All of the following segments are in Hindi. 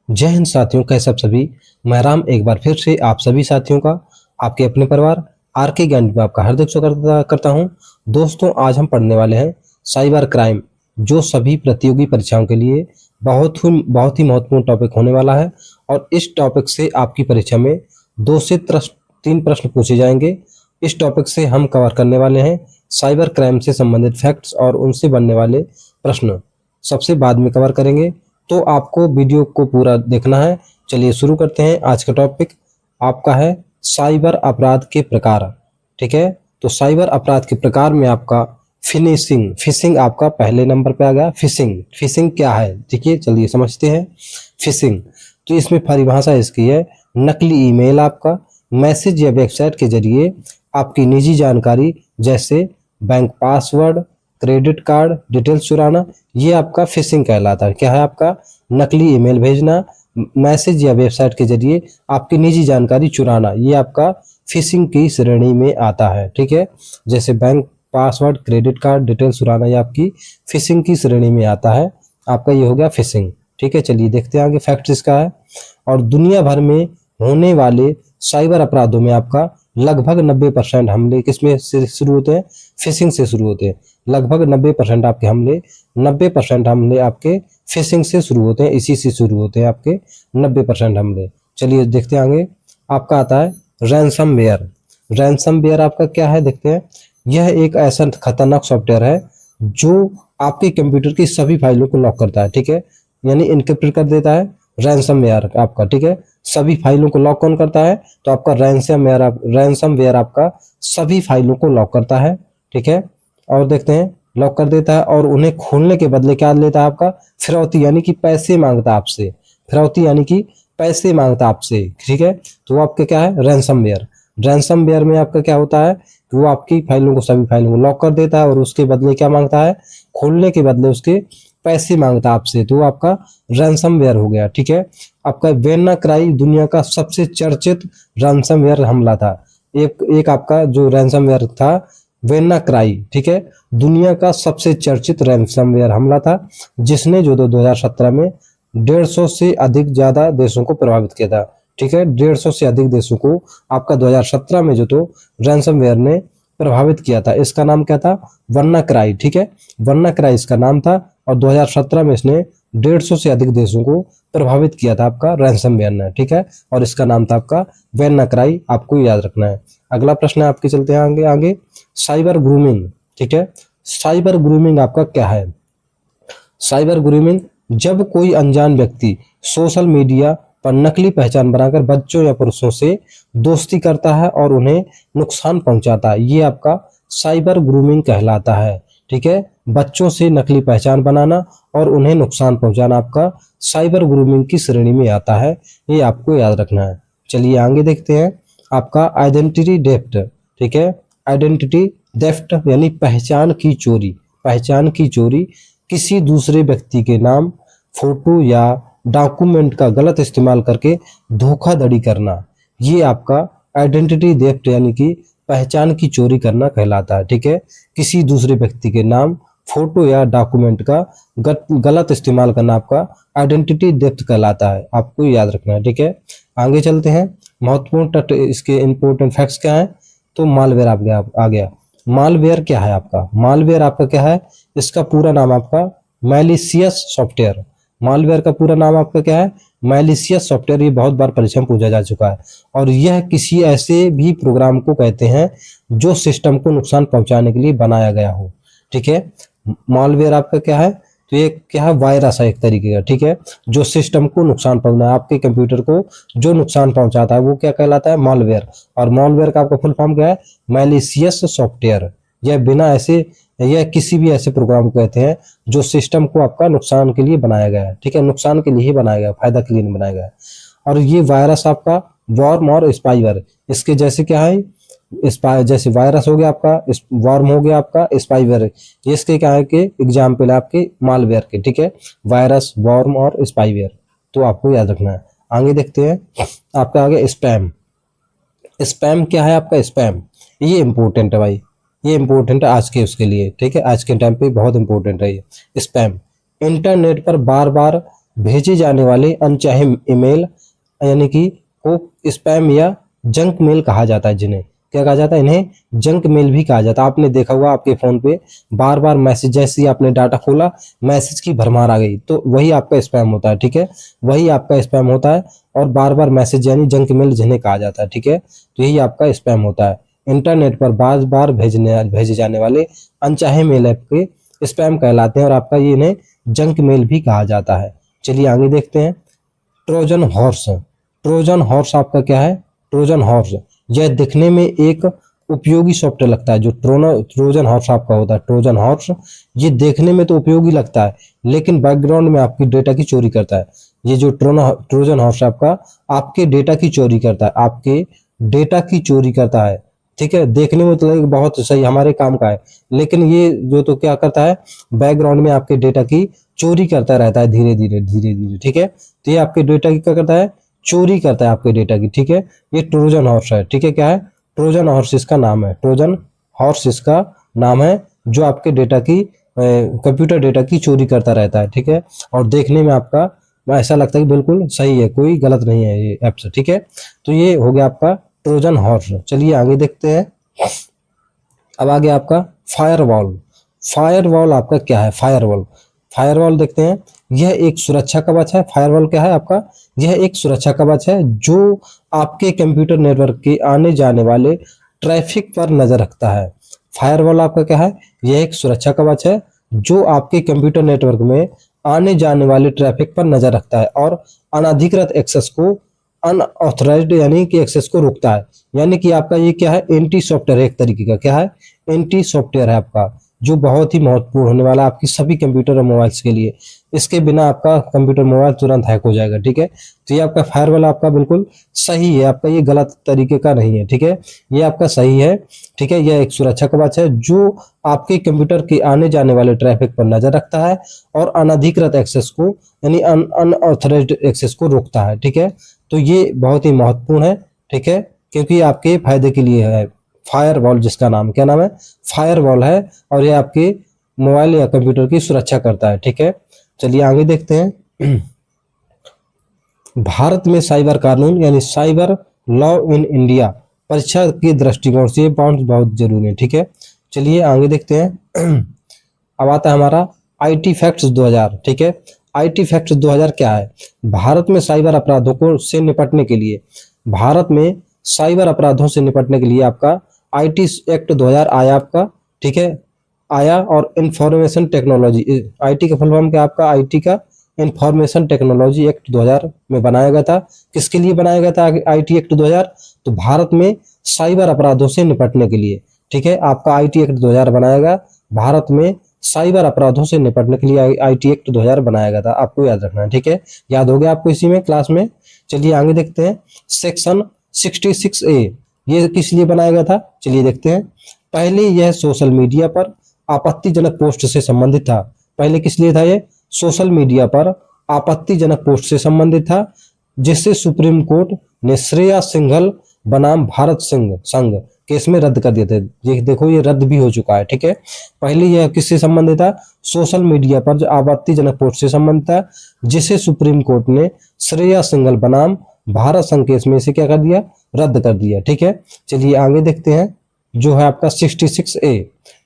जय हिंद साथियों, कैसे आप सभी। मैं राम एक बार फिर से आप सभी साथियों का आपके अपने परिवार आर के ज्ञान में आपका हार्दिक स्वागत करता हूं। दोस्तों, आज हम पढ़ने वाले हैं साइबर क्राइम, जो सभी प्रतियोगी परीक्षाओं के लिए बहुत ही महत्वपूर्ण टॉपिक होने वाला है। और इस टॉपिक से आपकी परीक्षा में 2 से 3 प्रश्न पूछे जाएंगे। इस टॉपिक से हम कवर करने वाले हैं साइबर क्राइम से संबंधित फैक्ट्स और उनसे बनने वाले प्रश्न सबसे बाद में कवर करेंगे, तो आपको वीडियो को पूरा देखना है। चलिए शुरू करते हैं। आज का टॉपिक आपका है साइबर अपराध के प्रकार। ठीक है, तो साइबर अपराध के प्रकार में आपका फिशिंग आपका पहले नंबर पे आ गया। फिशिंग क्या है, देखिए चलिए समझते हैं। फिशिंग तो इसमें परिभाषा इसकी है, नकली ईमेल आपका मैसेज या वेबसाइट के जरिए आपकी निजी जानकारी जैसे bank password, credit card details चुराना, ये आपका फिशिंग कहलाता है। क्या है आपका? नकली ईमेल भेजना, मैसेज या वेबसाइट के जरिए आपकी निजी जानकारी चुराना, ये आपका फिशिंग की श्रेणी में आता है। ठीक है, जैसे bank password, credit card details चुराना, ये आपकी फिशिंग की श्रेणी में आता है। आपका ये हो गया फिशिंग। ठीक है, चलिए देखते हैं आगे फैक्ट इसका है। और दुनिया भर में होने वाले साइबर अपराधों में आपका लगभग 90% हमले किसमें से शुरू होते हैं? फिशिंग से शुरू होते हैं। लगभग 90% आपके हमले 90% हमले आपके फिशिंग से शुरू होते हैं, इसी से शुरू होते हैं आपके 90% हमले। चलिए देखते हैं आगे। आपका आता है रैंसमवेयर आपका क्या है देखते हैं। यह एक ऐसा खतरनाक सॉफ्टवेयर है जो आपके कंप्यूटर की सभी फाइलों को लॉक करता है। ठीक है, यानी इनक्रिप्ट कर देता है रैंसमवेयर आपका। ठीक है, सभी फाइलों को लॉक कौन करता है? तो आपका रैंसमवेयर आपका सभी फाइलों को लॉक करता है। ठीक है, और देखते हैं लॉक कर देता है और उन्हें खोलने के बदले क्या लेता है आपका? फिरौती, यानी कि पैसे मांगता है आपसे। फिरौती यानी कि पैसे मांगता है आपसे। ठीक है, तो वो आपके क्या है? रैंसमवेयर में आपका क्या होता है कि वो आपकी सभी फाइलों को लॉक कर देता है और उसके बदले क्या मांगता है? खोलने के बदले उसके पैसे मांगता है आपसे, तो आपका रैंसमवेयर हो गया। ठीक है, आपका वेनाक्राई दुनिया का सबसे चर्चित रैंसमवेयर हमला था। एक आपका जो रैंसमवेयर था वेनाक्राई, ठीक है, दुनिया का सबसे चर्चित रैंसमवेयर हमला था, जिसने जो 2017 में 150 से अधिक ज्यादा देशों को प्रभावित किया था। ठीक है, 150 से अधिक देशों को आपका 2017 में जो तो रैंसमवेयर ने प्रभावित किया था। इसका नाम क्या था? वन्नाक्राई। ठीक है, वन्नाक्राई इसका नाम था और 2017 में इसने 150 से अधिक देशों को प्रभावित किया था आपका रैंसमवेयर ने। ठीक है, और इसका नाम था आपका वेनाक्राई, आपको याद रखना है। अगला प्रश्न है आपके, चलते हैं आगे। Cyber grooming. ठीक है, साइबर ग्रूमिंग आपका क्या है? साइबर ग्रूमिंग जब कोई अनजान व्यक्ति सोशल मीडिया पर नकली पहचान बनाकर बच्चों या पुरुषों से दोस्ती करता है और उन्हें नुकसान पहुंचाता है, ये आपका साइबर ग्रूमिंग कहलाता है। ठीक है, बच्चों से नकली पहचान बनाना और उन्हें नुकसान पहुंचाना आपका साइबर ग्रूमिंग की श्रेणी में आता है, ये आपको याद रखना है। चलिए आगे देखते हैं आपका आइडेंटिटी डेफ्ट। ठीक है, आइडेंटिटी डेफ्ट यानी पहचान की चोरी किसी दूसरे व्यक्ति के नाम, फोटो या डॉक्यूमेंट का गलत इस्तेमाल करके धोखाधड़ी करना, ये आपका आइडेंटिटी डेफ्ट यानी कि पहचान की चोरी करना कहलाता है। ठीक है, किसी दूसरे व्यक्ति के नाम, फोटो या डॉक्यूमेंट का गलत इस्तेमाल करना आपका आइडेंटिटी डेफ्ट कहलाता है, आपको याद रखना है। ठीक है, आगे चलते हैं। महत्वपूर्ण इसके इंपॉर्टेंट फैक्ट्स क्या है? तो मालवेयर आ गया। मालवेयर क्या है आपका? मालवेयर आपका क्या है? इसका पूरा नाम आपका मैलिशियस सॉफ्टवेयर। मालवेयर का पूरा नाम आपका क्या है? Malicious software. ये बहुत बार परीक्षा में पूछा जा चुका है। और यह किसी ऐसे भी प्रोग्राम को कहते हैं जो सिस्टम को नुकसान पहुंचाने के लिए बनाया गया हो। ठीक है, मालवेयर आपका क्या है? तो ये क्या है? वायरस है एक तरीके का। ठीक है, जो सिस्टम को नुकसान पहुंचाना, आपके कंप्यूटर को जो नुकसान पहुंचाता है वो क्या कहलाता है? मालवेयर। और मालवेयर का आपका फुल फॉर्म क्या है? Malicious software. यह किसी भी ऐसे प्रोग्राम को कहते हैं जो सिस्टम को आपका नुकसान के लिए बनाया गया है। ठीक है, नुकसान के लिए ही बनाया गया, फायदा के लिए नहीं बनाया गया। और ये वायरस आपका वॉर्म और स्पाईवेयर, इसके जैसे क्या है? जैसे वायरस हो गया आपका, वॉर्म हो गया आपका, स्पाईवेयर, इसके क्या है कि एग्जाम्पल है आपके मालवेयर के। ठीक है, वायरस, वॉर्म और स्पाईवेयर, तो आपको याद रखना है। आगे देखते हैं आपका आगे स्पैम क्या है आपका? स्पैम ये इंपॉर्टेंट है भाई, ये इंपॉर्टेंट है आज के उसके लिए। ठीक है, आज के टाइम पे बहुत इंपॉर्टेंट है ये स्पैम। इंटरनेट पर बार बार भेजे जाने वाले अनचाहे ईमेल यानी कि को स्पैम या जंक मेल कहा जाता है। जिन्हें क्या कहा जाता है? इन्हें जंक मेल भी कहा जाता है। आपने देखा होगा आपके फोन पे बार बार मैसेज, जैसे ही आपने डाटा खोला मैसेज की भरमार आ गई, तो वही आपका स्पैम होता है। ठीक है, वही आपका स्पैम होता है। और बार बार मैसेज यानी जंक मेल जिन्हें कहा जाता है। ठीक है, तो यही आपका स्पैम होता है। इंटरनेट पर बार बार भेजे जाने वाले अनचाहे मेल आपके स्पैम कहलाते हैं और आपका ये इन्हें जंक मेल भी कहा जाता है। चलिए आगे देखते हैं। Trojan horse. ट्रोजन हॉर्स आपका क्या है? ट्रोजन हॉर्स यह दिखने में एक उपयोगी सॉफ्टवेयर लगता है। जो ट्रोजन हॉर्स आपका होता है, ट्रोजन हॉर्स ये देखने में तो उपयोगी लगता है, लेकिन बैकग्राउंड में आपकी डेटा की चोरी करता है। ये जो ट्रोजन हॉर्स आपका आपके डेटा की चोरी करता है, आपके डेटा की चोरी करता है। ठीक है, देखने में तो बहुत सही हमारे काम का है, लेकिन ये जो तो क्या करता है, बैकग्राउंड में आपके डेटा की चोरी करता रहता है धीरे धीरे धीरे धीरे। ठीक है, तो ये आपके डेटा की क्या करता है? चोरी करता है आपके डेटा की। ठीक है, ये ट्रोजन हॉर्स है। ठीक है, क्या है? ट्रोजन हॉर्स इसका नाम है। ट्रोजन हॉर्स इसका नाम है, जो आपके डेटा की कंप्यूटर डेटा की चोरी करता रहता है। ठीक है, और देखने में आपका ऐसा लगता है कि बिल्कुल सही है, कोई गलत नहीं है ये ऐप्स। ठीक है, तो ये हो गया आपका ट्रोजन हॉर्स। चलिए आगे देखते हैं। अब आगे आपका फायरवॉल। फायरवॉल आपका क्या है? फायरवॉल, फायरवॉल देखते हैं। यह एक सुरक्षा कवच है। फायरवॉल क्या है आपका? यह एक सुरक्षा कवच है जो आपके कंप्यूटर नेटवर्क के आने जाने वाले ट्रैफिक पर नजर रखता है। फायरवॉल आपका क्या है? यह एक सुरक्षा कवच है जो आपके कंप्यूटर नेटवर्क में आने जाने वाले ट्रैफिक पर नजर रखता है और अनधिकृत एक्सेस को, अनऑथराइज्ड यानी कि एक्सेस को रोकता है। यानी कि आपका ये क्या है? एंटी सॉफ्टवेयर है एक तरीके का। क्या है? एंटी सॉफ्टवेयर है आपका, जो बहुत ही महत्वपूर्ण होने वाला है आपकी सभी कंप्यूटर और मोबाइल्स के लिए। इसके बिना आपका कंप्यूटर मोबाइल तुरंत हैक हो जाएगा। ठीक है, तो ये आपका फायरवॉल आपका बिल्कुल सही है, आपका ये गलत तरीके का नहीं है। ठीक है, ये आपका सही है। ठीक है, यह एक सुरक्षा कवच है जो आपके कंप्यूटर के आने जाने वाले ट्रैफिक पर नजर रखता है और अनधिकृत एक्सेस को यानी अनऑथराइज्ड एक्सेस को रोकता है। ठीक है, तो ये बहुत ही महत्वपूर्ण है। ठीक है, क्योंकि आपके फायदे के लिए है। फायरवॉल जिसका नाम क्या नाम है? फायरवॉल है, और ये आपके मोबाइल या कंप्यूटर की सुरक्षा करता है। ठीक है, चलिए आगे देखते हैं। भारत में साइबर कानून यानी साइबर लॉ इन इंडिया परीक्षा के दृष्टिकोण से ये पॉइंट बहुत जरूरी है। ठीक है, चलिए आगे देखते हैं। अब आता है हमारा आईटी फैक्ट्स 2000। ठीक है, आईटी फैक्ट्स 2000 क्या है? भारत में साइबर अपराधों को से निपटने के लिए, भारत में साइबर अपराधों से निपटने के लिए आपका आईटी एक्ट 2000 आया आपका। ठीक है, आया, और इंफॉर्मेशन टेक्नोलॉजी, आईटी का फुल फॉर्म क्या आपका? आईटी का इंफॉर्मेशन टेक्नोलॉजी एक्ट 2000 में बनाया गया था। किसके लिए बनाया गया था आईटी एक्ट 2000? तो भारत में साइबर अपराधों से निपटने के लिए। ठीक है, आपका आईटी एक्ट 2000 बनाया गया भारत में साइबर अपराधों से निपटने के लिए। आईटी एक्ट 2000 बनाया गया था, आपको याद रखना है। ठीक है, याद हो गया आपको इसी में क्लास में। चलिए आगे देखते हैं। सेक्शन 66A ये किस लिए बनाया गया था? चलिए देखते हैं। पहले यह सोशल मीडिया पर आपत्तिजनक पोस्ट से संबंधित था। पहले किस लिए था ये? सोशल मीडिया पर आपत्तिजनक पोस्ट से संबंधित था, जिससे सुप्रीम कोर्ट ने श्रेया सिंघल बनाम भारत सिंह संघ केस में रद्द कर दिए थे। ये देखो, ये रद्द भी हो चुका है। ठीक है, पहले यह किससे संबंधित था? सोशल मीडिया पर जो आपत्तिजनक पोस्ट से संबंधित था, जिसे सुप्रीम कोर्ट ने श्रेया सिंघल बनाम भारत संघ केस में से क्या कर दिया? रद्द कर दिया। ठीक है, चलिए आगे देखते हैं जो है आपका 66A।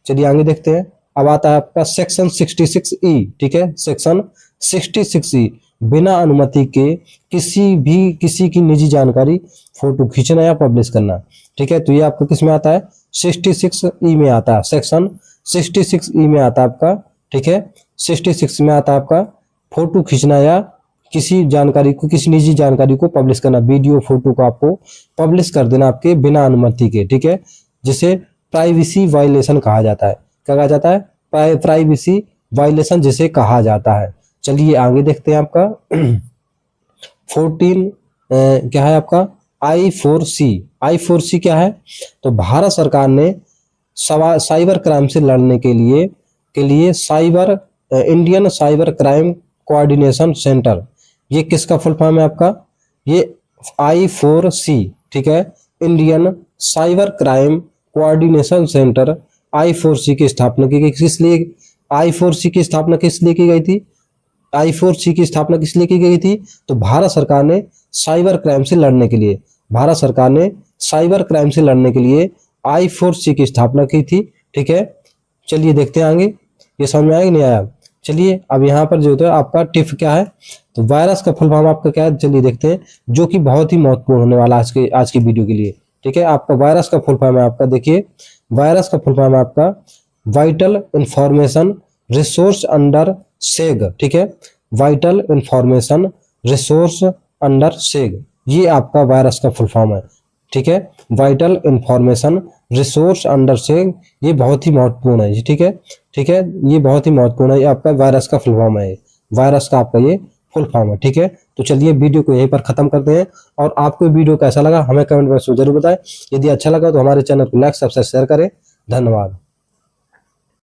चलिए आगे देखते हैं। अब आता है आपका सेक्शन 66E। ठीक है, सेक्शन 66E बिना अनुमति के किसी की निजी जानकारी फोटो खींचना या पब्लिश करना। ठीक है, तो ये आपका किस में आता है? 66E में आता है, सेक्शन 66E में आता है आपका। ठीक है, 66 में आता है आपका फोटो खींचना या किसी जानकारी को, किसी निजी जानकारी को पब्लिश करना, वीडियो फोटो को आपको पब्लिश कर देना आपके बिना अनुमति के। ठीक है, जिसे प्राइवेसी वायलेशन कहा जाता है। क्या कहा जाता है? प्राइवेसी वायलेशन जिसे कहा जाता है। चलिए आगे देखते हैं आपका 14 क्या है आपका? I4C। I4C क्या है? तो भारत सरकार ने साइबर क्राइम से लड़ने के लिए cyber Indian cyber crime coordination centre, ये किसका फुल फॉर्म है आपका? ये I4C। ठीक है, Indian cyber crime coordination centre I4C की स्थापना की गई। किस लिए I4C की स्थापना किस लिए की गई थी? I4C की स्थापना किस लिए की गई थी? तो भारत सरकार ने साइबर क्राइम से लड़ने के लिए, भारत सरकार ने साइबर क्राइम से लड़ने के लिए I4C की स्थापना की थी। ठीक है, चलिए देखते हैं आगे, ये समझ में आया कि नहीं आया? चलिए अब यहाँ पर जो है आपका टिफ क्या है, तो वायरस का फुल फॉर्म आपका क्या है, चलिए देखते हैं, जो कि बहुत ही महत्वपूर्ण होने वाला है आज की वीडियो के लिए। ठीक है, आपका वायरस का फुल फॉर्म है आपका, देखिए वायरस का फुल फॉर्म है आपका वाइटल इंफॉर्मेशन रिसोर्स अंडर सेग। ठीक है, वाइटल इंफॉर्मेशन रिसोर्स अंडर सेग, ये आपका वायरस का फुल फॉर्म है। ठीक है, वाइटल इंफॉर्मेशन रिसोर्स अंडर सेग, ये बहुत ही महत्वपूर्ण है। ठीक है, ठीक है, ये बहुत ही महत्वपूर्ण है, ये आपका वायरस का फुल फॉर्म है, वायरस का आपका ये फुल फॉर्म है। ठीक है, तो चलिए वीडियो को यहीं पर खत्म करते हैं, और आपको वीडियो कैसा लगा हमें कमेंट बॉक्स में जरूर बताएं। यदि अच्छा लगा तो हमारे चैनल को लाइक सब्सक्राइब शेयर करें। धन्यवाद।